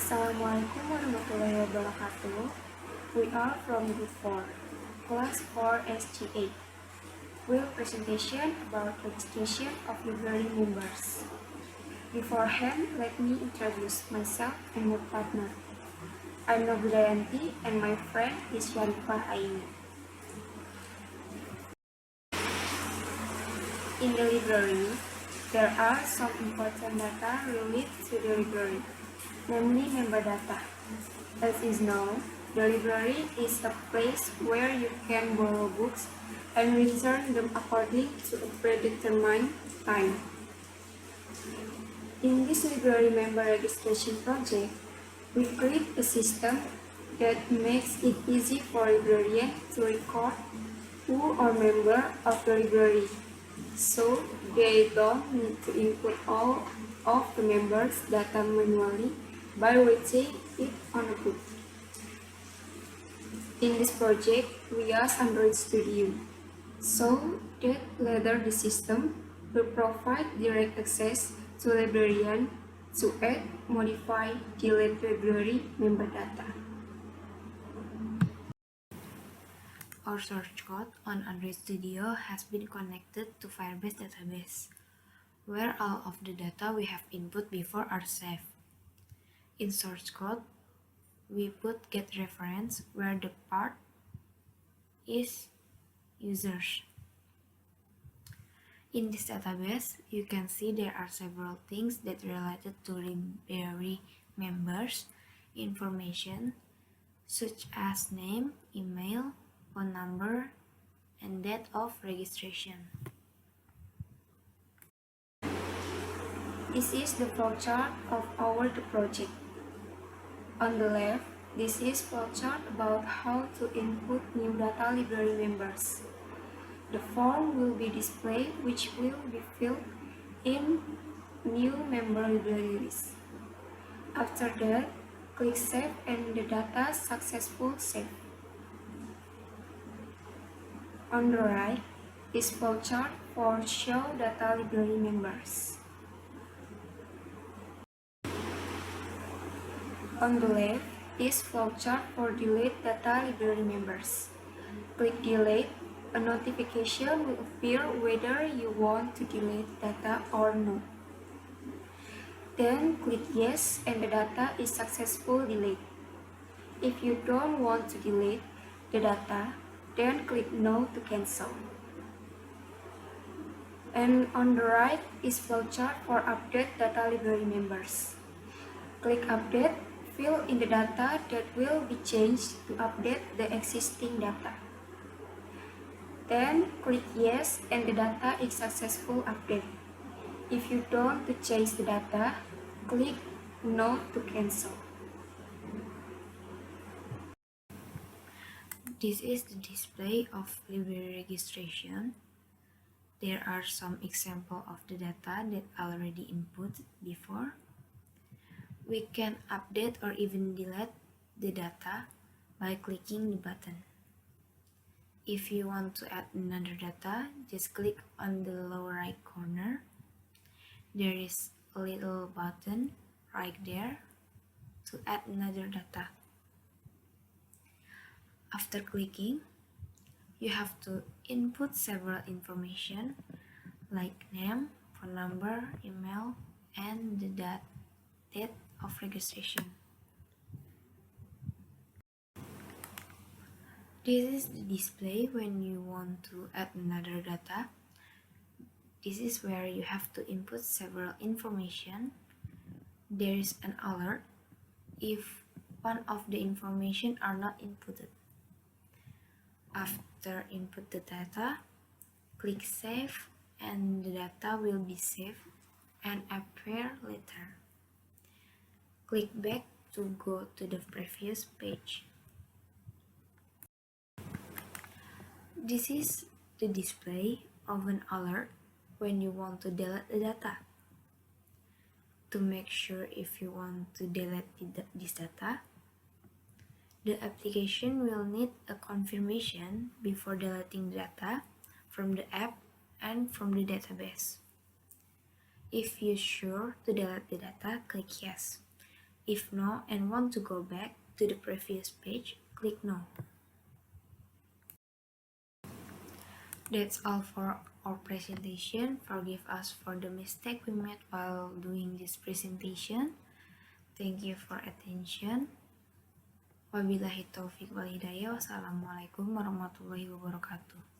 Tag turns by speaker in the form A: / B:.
A: Assalamualaikum warahmatullahi wabarakatuh. We are from Group 4, Class 4 SG8. Will presentation about registration of library members. Beforehand, let me introduce myself and my partner. I'm Novridayanti and my friend is Syarifah Aini. In the library, there are some important data related to the library, namely member data. As is known, the library is a place where you can borrow books and return them according to a predetermined time. In this library member registration project, we create a system that makes it easy for librarians to record who are members of the library, so they don't need to input all of the members' data manually by writing it on a book. In this project, we use Android Studio, so that later the system will provide direct access to librarians to add, modify, delete library member data.
B: Our source code on Android Studio has been connected to Firebase database, where all of the data we have input before are saved. In source code, we put get reference where the part is users. In this database, you can see there are several things that related to library members information, such as name, email, phone number, and date of registration.
A: This is the flowchart of our project. On the left, this is flowchart about how to input new data library members. The form will be displayed, which will be filled in new member library list. After that, click Save and the data successful save. On the right is flowchart for show data library members. On the left is flowchart for delete data library members. Click Delete. A notification will appear whether you want to delete data or not. Then click Yes and the data is successfully deleted. If you don't want to delete the data, then click No to cancel. And on the right is flowchart for update data library members. Click Update, fill in the data that will be changed to update the existing data. Then click Yes and the data is successful update. If you don't want to change the data, click No to cancel.
B: This is the display of library registration. There are some examples of the data that already input before. We can update or even delete the data by clicking the button. If you want to add another data, just click on the lower right corner. There is a little button right there to add another data. After clicking, you have to input several information like name, phone number, email, and the date of registration. This is the display when you want to add another data. This is where you have to input several information. There is an alert if one of the information are not inputted. After input the data, click Save and the data will be saved and appear later. Click back to go to the previous page. This is the display of an alert when you want to delete the data. To make sure if you want to delete this data, the application will need a confirmation before deleting the data from the app and from the database. If you're sure to delete the data, click Yes. If no and want to go back to the previous page, click no. That's all for our presentation. Forgive us for the mistake we made while doing this presentation. Thank you for attention. Wabillahi taufiq wal hidayah. Wassalamualaikum warahmatullahi wabarakatuh.